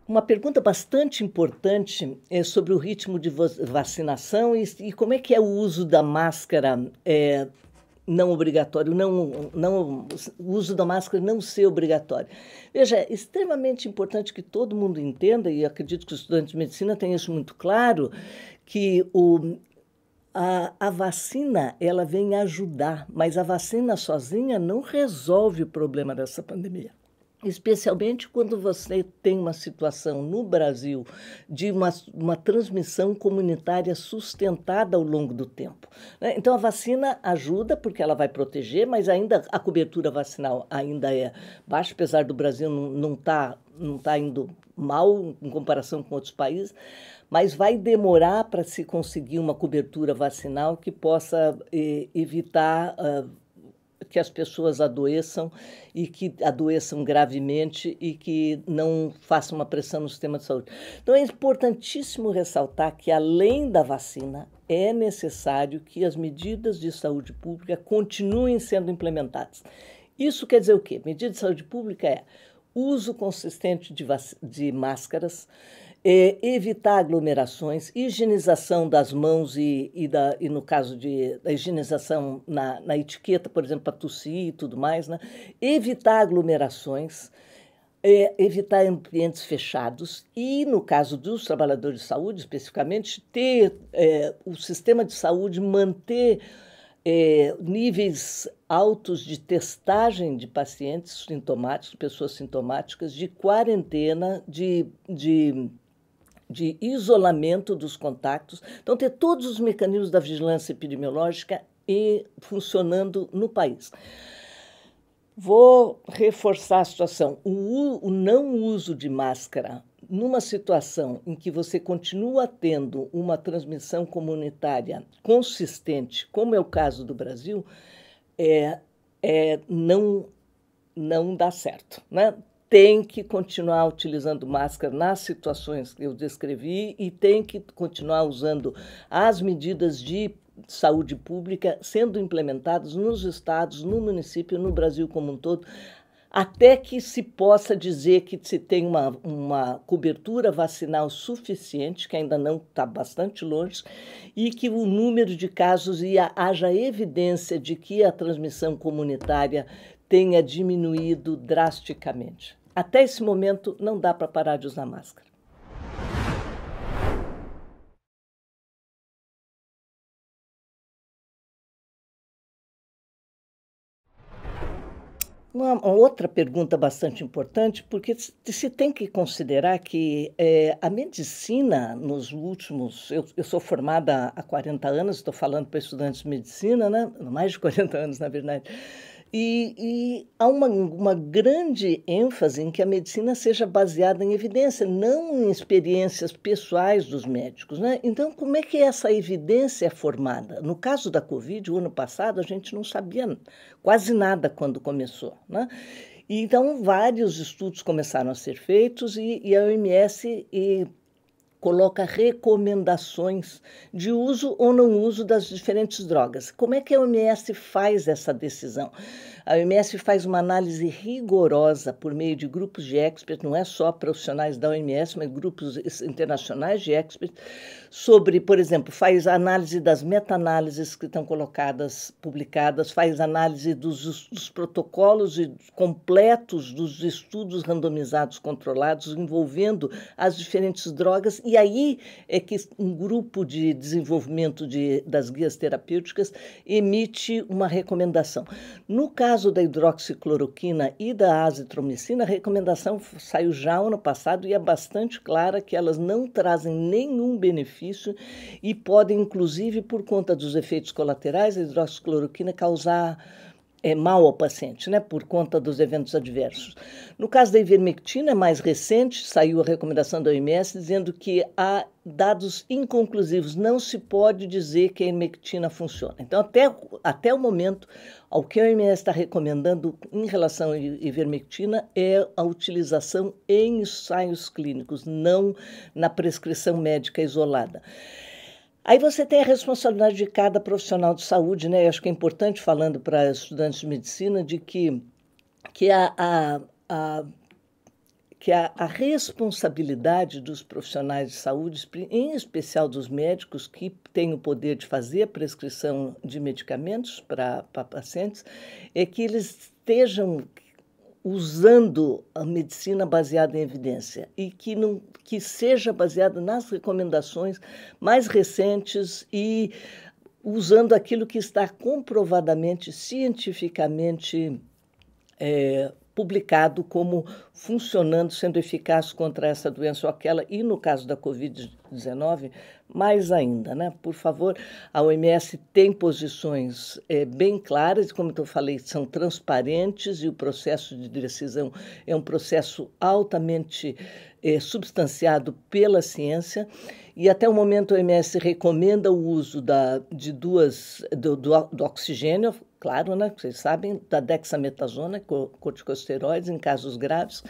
Uma pergunta bastante importante é sobre o ritmo de vacinação e como é que é o uso da máscara não obrigatório, o uso da máscara não ser obrigatório. Veja, é extremamente importante que todo mundo entenda, e acredito que os estudantes de medicina tenham isso muito claro, que a vacina ela vem ajudar, mas a vacina sozinha não resolve o problema dessa pandemia. Especialmente quando você tem uma situação no Brasil de uma transmissão comunitária sustentada ao longo do tempo. Né? Então, a vacina ajuda porque ela vai proteger, mas ainda a cobertura vacinal ainda é baixa, apesar do Brasil não tá indo mal em comparação com outros países, mas vai demorar para se conseguir uma cobertura vacinal que possa evitar que as pessoas adoeçam e que adoeçam gravemente e que não façam uma pressão no sistema de saúde. Então, é importantíssimo ressaltar que, além da vacina, é necessário que as medidas de saúde pública continuem sendo implementadas. Isso quer dizer o quê? Medida de saúde pública é uso consistente de máscaras, evitar aglomerações, higienização das mãos e no caso da higienização na etiqueta, por exemplo, para tossir e tudo mais, né? Evitar aglomerações, evitar ambientes fechados e, no caso dos trabalhadores de saúde, especificamente, ter o sistema de saúde manter níveis altos de testagem de pacientes sintomáticos, pessoas sintomáticas, de quarentena, de isolamento dos contatos. Então, ter todos os mecanismos da vigilância epidemiológica funcionando no país. Vou reforçar a situação. O não uso de máscara numa situação em que você continua tendo uma transmissão comunitária consistente, como é o caso do Brasil, não dá certo, né? Tem que continuar utilizando máscara nas situações que eu descrevi e tem que continuar usando as medidas de saúde pública sendo implementadas nos estados, no município, no Brasil como um todo, até que se possa dizer que se tem uma cobertura vacinal suficiente, que ainda não está bastante longe, e que o número de casos haja evidência de que a transmissão comunitária tenha diminuído drasticamente. Até esse momento, não dá para parar de usar máscara. Uma outra pergunta bastante importante, porque se tem que considerar que a medicina nos últimos... Eu sou formada há 40 anos, estou falando para estudantes de medicina, né? Mais de 40 anos, na verdade. E há uma grande ênfase em que a medicina seja baseada em evidência, não em experiências pessoais dos médicos, né? Então, como é que essa evidência é formada? No caso da Covid, o ano passado, a gente não sabia quase nada quando começou, né? E, então, vários estudos começaram a ser feitos e a OMS coloca recomendações de uso ou não uso das diferentes drogas. Como é que a OMS faz essa decisão? A OMS faz uma análise rigorosa por meio de grupos de experts, não é só profissionais da OMS, mas grupos internacionais de experts, sobre, por exemplo, faz análise das meta-análises que estão publicadas, faz análise dos protocolos completos dos estudos randomizados controlados envolvendo as diferentes drogas, e aí é que um grupo de desenvolvimento das guias terapêuticas emite uma recomendação. No caso da hidroxicloroquina e da azitromicina, a recomendação saiu já ano passado e é bastante clara que elas não trazem nenhum benefício e podem, inclusive, por conta dos efeitos colaterais, a hidroxicloroquina causar mal ao paciente, né, por conta dos eventos adversos. No caso da ivermectina, mais recente, saiu a recomendação da OMS dizendo que há dados inconclusivos, não se pode dizer que a ivermectina funciona. Então, até o momento, o que a OMS está recomendando em relação à ivermectina é a utilização em ensaios clínicos, não na prescrição médica isolada. Aí você tem a responsabilidade de cada profissional de saúde, né? Eu acho que é importante, falando para estudantes de medicina, de que que a responsabilidade dos profissionais de saúde, em especial dos médicos que têm o poder de fazer a prescrição de medicamentos para pacientes, é que eles estejam usando a medicina baseada em evidência e que seja baseada nas recomendações mais recentes e usando aquilo que está comprovadamente, cientificamente publicado como funcionando, sendo eficaz contra essa doença ou aquela, e no caso da Covid-19, mais ainda, né? Por favor, a OMS tem posições bem claras, como eu falei, são transparentes e o processo de decisão é um processo altamente substanciado pela ciência. E até o momento a OMS recomenda o uso do oxigênio, claro, né? Vocês sabem, da dexametasona, corticosteroides em casos graves,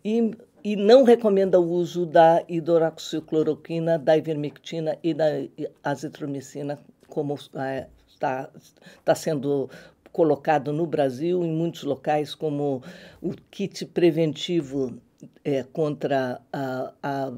e não recomenda o uso da hidroxicloroquina, da ivermectina e da azitromicina, como está sendo colocado no Brasil, em muitos locais, como o kit preventivo contra a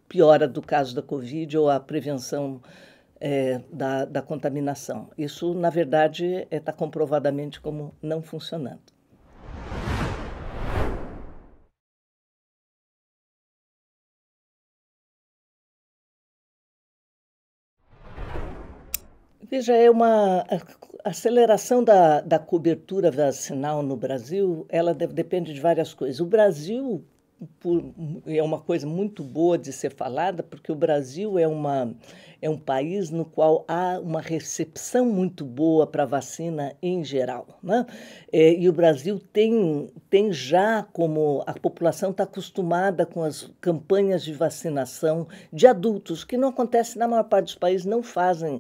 piora do caso da Covid ou a prevenção da contaminação. Isso, na verdade, está comprovadamente como não funcionando. Veja, a aceleração da cobertura vacinal no Brasil, ela depende de várias coisas. O Brasil é uma coisa muito boa de ser falada, porque o Brasil é um país no qual há uma recepção muito boa para a vacina em geral, né? E o Brasil tem já, como a população está acostumada com as campanhas de vacinação de adultos, que não acontece na maior parte dos países, não fazem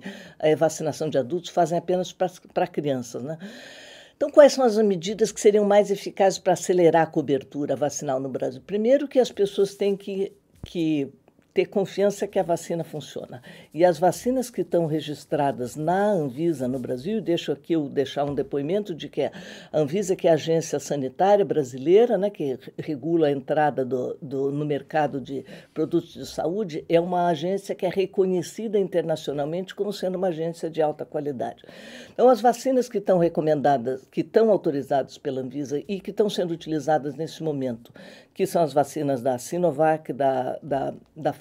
vacinação de adultos, fazem apenas para crianças, né? Então, quais são as medidas que seriam mais eficazes para acelerar a cobertura vacinal no Brasil? Primeiro, que as pessoas têm que ter confiança que a vacina funciona. E as vacinas que estão registradas na Anvisa no Brasil, deixar um depoimento de que a Anvisa, que é a agência sanitária brasileira, né, que regula a entrada no mercado de produtos de saúde, é uma agência que é reconhecida internacionalmente como sendo uma agência de alta qualidade. Então, as vacinas que estão recomendadas, que estão autorizadas pela Anvisa e que estão sendo utilizadas nesse momento, que são as vacinas da Sinovac, da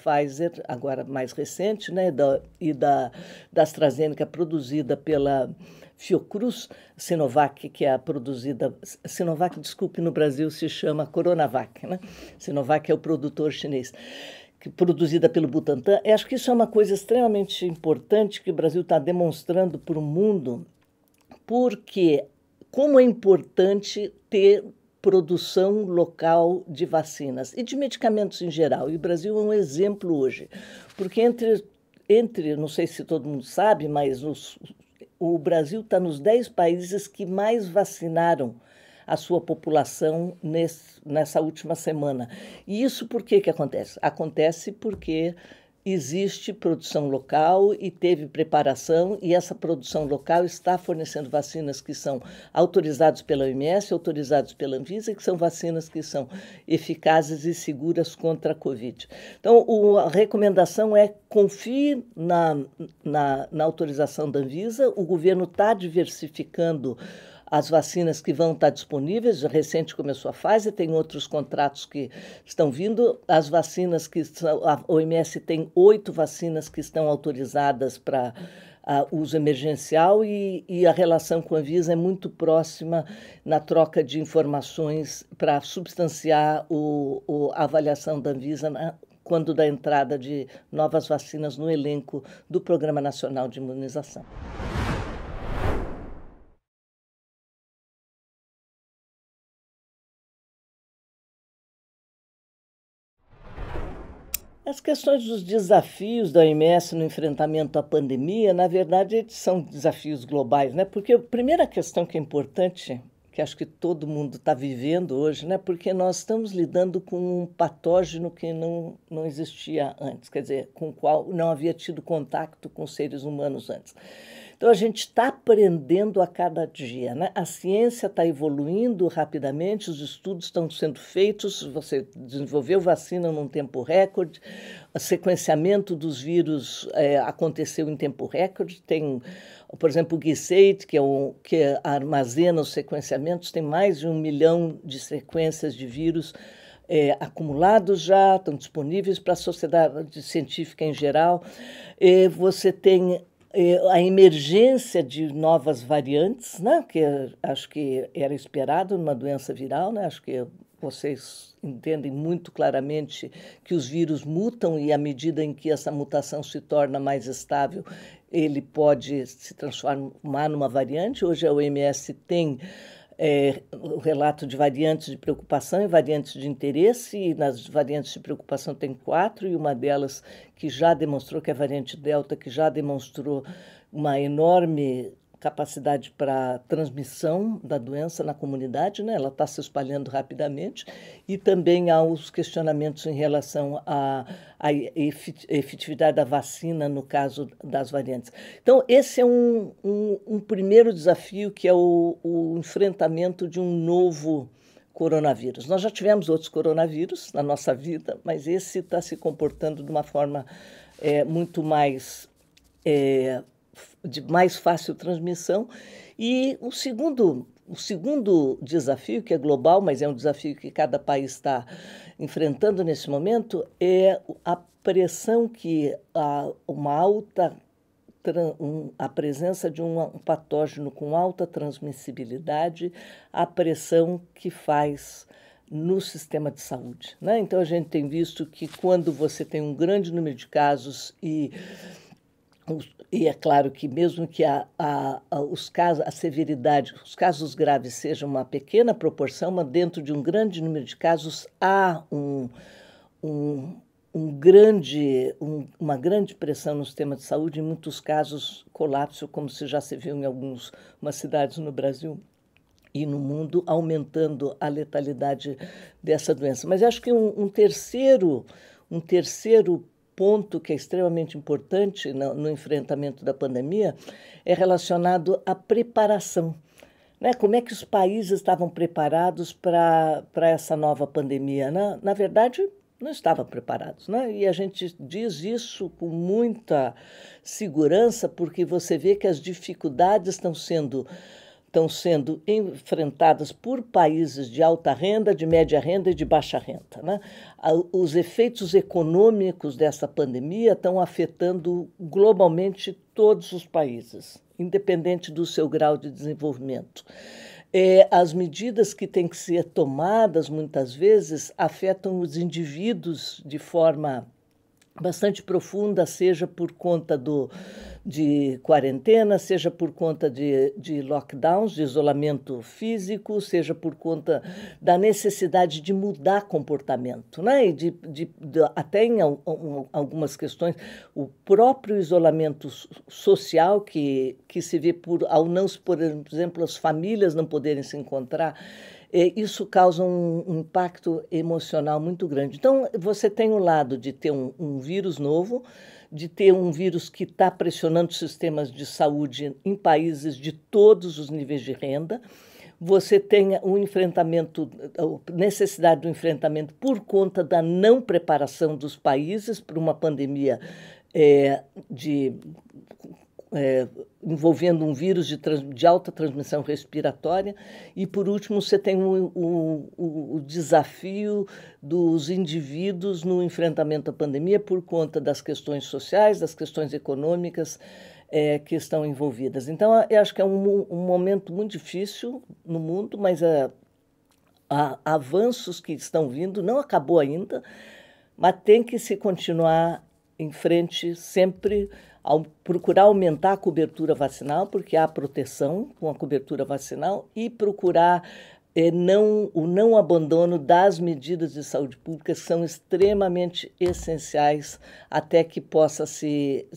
Pfizer, agora mais recente, né, e da AstraZeneca, produzida pela Fiocruz, Sinovac, que é a produzida... Sinovac, desculpe, no Brasil se chama Coronavac, né? Sinovac é o produtor chinês, produzida pelo Butantan. Eu acho que isso é uma coisa extremamente importante que o Brasil está demonstrando para o mundo, porque como é importante ter produção local de vacinas e de medicamentos em geral. E o Brasil é um exemplo hoje, porque não sei se todo mundo sabe, mas o Brasil está nos 10 países que mais vacinaram a sua população nessa última semana. E isso por que acontece? Acontece porque existe produção local e teve preparação, e essa produção local está fornecendo vacinas que são autorizadas pela OMS, autorizadas pela Anvisa, que são vacinas que são eficazes e seguras contra a Covid. Então, a recomendação é confie na autorização da Anvisa. O governo está diversificando as vacinas que vão estar disponíveis. Recente começou a Pfizer, tem outros contratos que estão vindo. As vacinas a OMS tem 8 vacinas que estão autorizadas para uso emergencial, e a relação com a Anvisa é muito próxima na troca de informações para substanciar a avaliação da Anvisa quando da entrada de novas vacinas no elenco do Programa Nacional de Imunização. As questões dos desafios da OMS no enfrentamento à pandemia, na verdade, são desafios globais, né? Porque a primeira questão que é importante, que acho que todo mundo está vivendo hoje, né? Porque nós estamos lidando com um patógeno que não existia antes, quer dizer, com o qual não havia tido contato com seres humanos antes. Então, a gente está aprendendo a cada dia, né? A ciência está evoluindo rapidamente, os estudos estão sendo feitos, você desenvolveu vacina num tempo recorde, o sequenciamento dos vírus aconteceu em tempo recorde, tem, por exemplo, o GISAID, que armazena os sequenciamentos, tem mais de 1 milhão de sequências de vírus acumulados já, estão disponíveis para a sociedade científica em geral. Você tem a emergência de novas variantes, né? Que acho que era esperado numa doença viral, né? Acho que vocês entendem muito claramente que os vírus mutam e à medida em que essa mutação se torna mais estável, ele pode se transformar numa variante. Hoje a OMS tem o relato de variantes de preocupação e variantes de interesse, e nas variantes de preocupação tem 4, e uma delas que já demonstrou, que é a variante Delta, que já demonstrou uma enorme capacidade para transmissão da doença na comunidade, né? Ela está se espalhando rapidamente, e também há os questionamentos em relação à efetividade da vacina no caso das variantes. Então, esse é um primeiro desafio, que é o enfrentamento de um novo coronavírus. Nós já tivemos outros coronavírus na nossa vida, mas esse está se comportando de uma forma muito mais de mais fácil transmissão. E o segundo desafio, que é global, mas é um desafio que cada país está enfrentando nesse momento, é a pressão que a presença de um patógeno com alta transmissibilidade, a pressão que faz no sistema de saúde, né? Então, a gente tem visto que quando você tem um grande número de casos e é claro que mesmo que a severidade, os casos graves sejam uma pequena proporção, mas dentro de um grande número de casos há uma grande pressão no sistema de saúde, em muitos casos colapso, como já se viu em algumas cidades no Brasil e no mundo, aumentando a letalidade dessa doença. Mas acho que um terceiro ponto que é extremamente importante no enfrentamento da pandemia é relacionado à preparação, né? Como é que os países estavam preparados para essa nova pandemia? Na verdade, não estavam preparados, né? E a gente diz isso com muita segurança, porque você vê que as dificuldades estão sendo enfrentadas por países de alta renda, de média renda e de baixa renda, né? Os efeitos econômicos dessa pandemia estão afetando globalmente todos os países, independente do seu grau de desenvolvimento. As medidas que têm que ser tomadas, muitas vezes, afetam os indivíduos de forma bastante profunda, seja por conta de quarentena, seja por conta de lockdowns, de isolamento físico, seja por conta da necessidade de mudar comportamento, né? E até em algumas questões, o próprio isolamento social que se vê por exemplo, as famílias não poderem se encontrar. Isso causa um impacto emocional muito grande. Então, você tem o lado de ter um vírus novo, de ter um vírus que está pressionando os sistemas de saúde em países de todos os níveis de renda. Você tem a necessidade do enfrentamento por conta da não preparação dos países para uma pandemia envolvendo um vírus de alta transmissão respiratória. E, por último, você tem o desafio dos indivíduos no enfrentamento à pandemia por conta das questões sociais, das questões econômicas que estão envolvidas. Então, eu acho que é um momento muito difícil no mundo, mas há avanços que estão vindo, não acabou ainda, mas tem que se continuar em frente sempre, ao procurar aumentar a cobertura vacinal, porque há proteção com a cobertura vacinal, e procurar o não abandono das medidas de saúde pública, que são extremamente essenciais até que possa se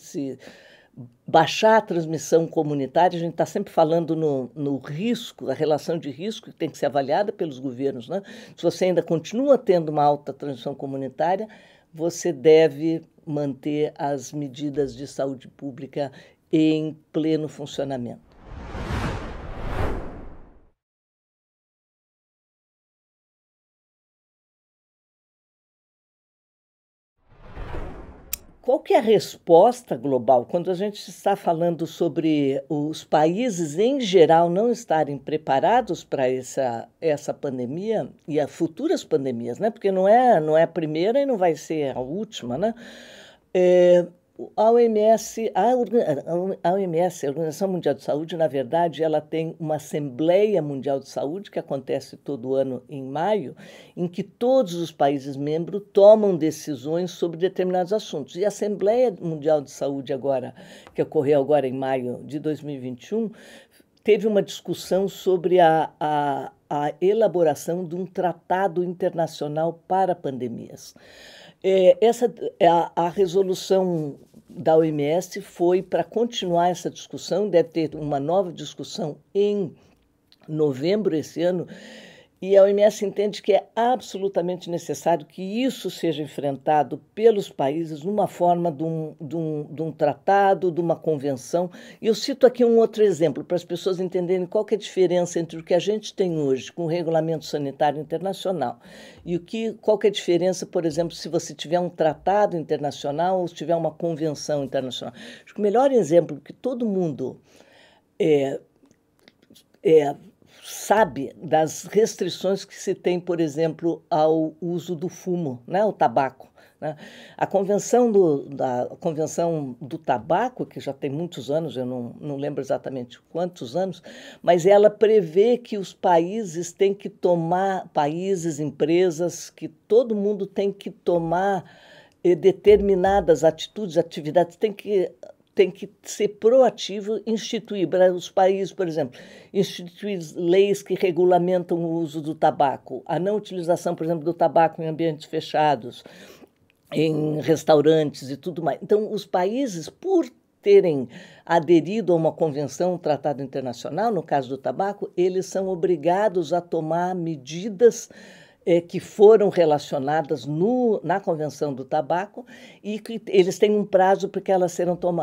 baixar a transmissão comunitária. A gente está sempre falando no risco, a relação de risco que tem que ser avaliada pelos governos, né? Se você ainda continua tendo uma alta transmissão comunitária, você deve manter as medidas de saúde pública em pleno funcionamento. Qual que é a resposta global quando a gente está falando sobre os países em geral não estarem preparados para essa pandemia e a futuras pandemias, né? Porque não é a primeira e não vai ser a última, né? É, a OMS, a OMS, a Organização Mundial de Saúde, na verdade, ela tem uma Assembleia Mundial de Saúde que acontece todo ano em maio, em que todos os países membros tomam decisões sobre determinados assuntos. E a Assembleia Mundial de Saúde agora, que ocorreu agora em maio de 2021, teve uma discussão sobre a elaboração de um tratado internacional para pandemias. A resolução da OMS foi para continuar essa discussão, deve ter uma nova discussão em novembro esse ano, e a OMS entende que é absolutamente necessário que isso seja enfrentado pelos países numa forma de um tratado, de uma convenção. E eu cito aqui um outro exemplo, para as pessoas entenderem qual que é a diferença entre o que a gente tem hoje com o Regulamento Sanitário Internacional e qual que é a diferença, por exemplo, se você tiver um tratado internacional ou se tiver uma convenção internacional. Acho que o melhor exemplo que todo mundo sabe das restrições que se tem, por exemplo, ao uso do fumo, né, o tabaco. Né? A convenção do tabaco, que já tem muitos anos, eu não lembro exatamente quantos anos, mas ela prevê que os países têm que tomar, países, empresas, que todo mundo tem que tomar determinadas atitudes, atividades, tem que ser proativo, instituir para os países, por exemplo, instituir leis que regulamentam o uso do tabaco, a não utilização, por exemplo, do tabaco em ambientes fechados, em restaurantes e tudo mais. Então, os países, por terem aderido a uma convenção, um tratado internacional, no caso do tabaco, eles são obrigados a tomar medidas que foram relacionadas na Convenção do Tabaco e que eles têm um prazo para que elas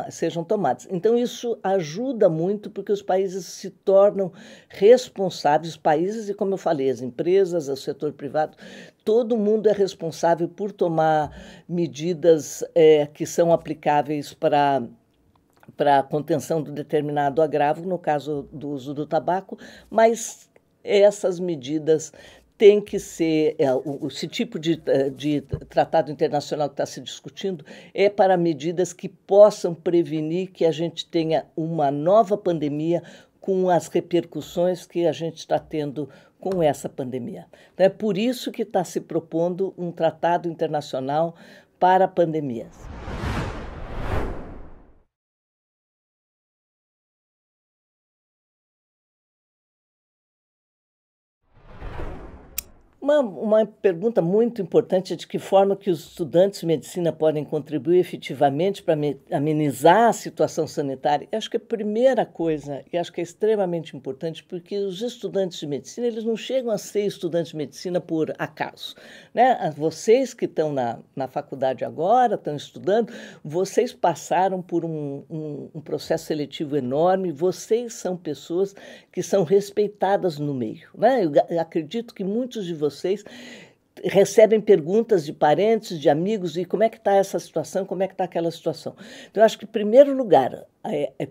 sejam tomadas. Então, isso ajuda muito porque os países se tornam responsáveis, os países e, como eu falei, as empresas, o setor privado, todo mundo é responsável por tomar medidas que são aplicáveis para a contenção de determinado agravo, no caso do uso do tabaco, mas essas medidas tem que ser, esse tipo de tratado internacional que está se discutindo é para medidas que possam prevenir que a gente tenha uma nova pandemia com as repercussões que a gente está tendo com essa pandemia. Então, é por isso que está se propondo um tratado internacional para pandemias. Uma pergunta muito importante é de que forma que os estudantes de medicina podem contribuir efetivamente para amenizar a situação sanitária. Eu acho que a primeira coisa, e acho que é extremamente importante, porque os estudantes de medicina, eles não chegam a ser estudantes de medicina por acaso. Né? Vocês que estão na faculdade agora, estão estudando, vocês passaram por um processo seletivo enorme, vocês são pessoas que são respeitadas no meio. Né? Eu acredito que muitos de vocês recebem perguntas de parentes, de amigos, e como é que está essa situação, como é que está aquela situação. Então, eu acho que, em primeiro lugar,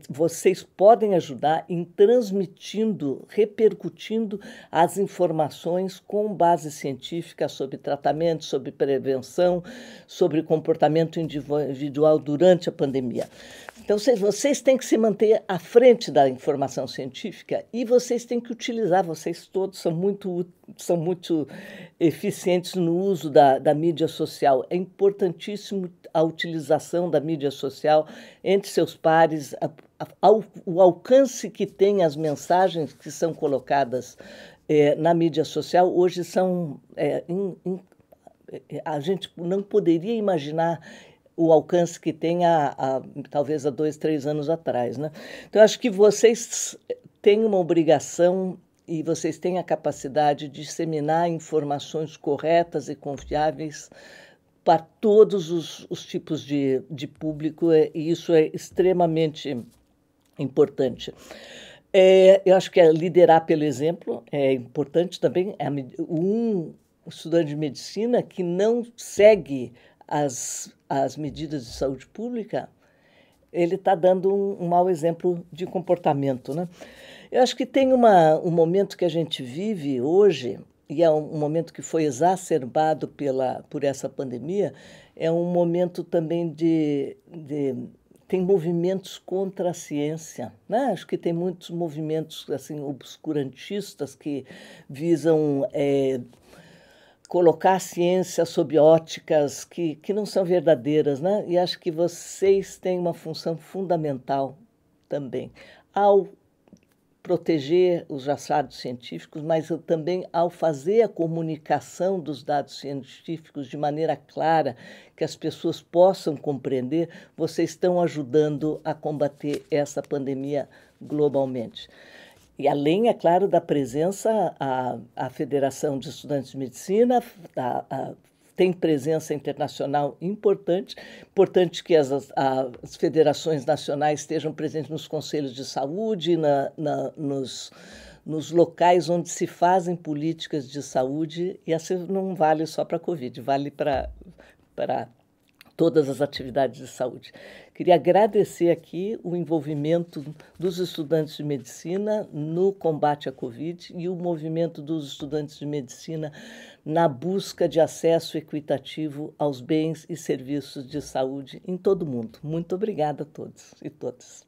vocês podem ajudar em transmitindo, repercutindo as informações com base científica sobre tratamento, sobre prevenção, sobre comportamento individual durante a pandemia. Então, vocês têm que se manter à frente da informação científica e vocês têm que utilizar, vocês todos são muito eficientes no uso da mídia social. É importantíssimo a utilização da mídia social entre seus pares, o alcance que tem as mensagens que são colocadas na mídia social. Hoje a gente não poderia imaginar o alcance que tem talvez há 2, 3 anos atrás. Né? Então, acho que vocês têm uma obrigação e vocês têm a capacidade de disseminar informações corretas e confiáveis para todos os tipos de público, e isso é extremamente importante. Eu acho que liderar pelo exemplo é importante também. Um estudante de medicina que não segue as medidas de saúde pública, ele está dando um mau exemplo de comportamento, né? Eu acho que tem um momento que a gente vive hoje, e é um momento que foi exacerbado por essa pandemia, é um momento também tem movimentos contra a ciência, né? Acho que tem muitos movimentos assim obscurantistas que visam colocar a ciência sob óticas que não são verdadeiras, né? E acho que vocês têm uma função fundamental também ao proteger os achados científicos, mas também ao fazer a comunicação dos dados científicos de maneira clara, que as pessoas possam compreender, vocês estão ajudando a combater essa pandemia globalmente. E além, é claro, da presença, a Federação de Estudantes de Medicina tem presença internacional importante que as federações nacionais estejam presentes nos conselhos de saúde, nos locais onde se fazem políticas de saúde, e essa não vale só para a Covid, vale para todas as atividades de saúde. Queria agradecer aqui o envolvimento dos estudantes de medicina no combate à Covid e o movimento dos estudantes de medicina na busca de acesso equitativo aos bens e serviços de saúde em todo o mundo. Muito obrigada a todos e todas.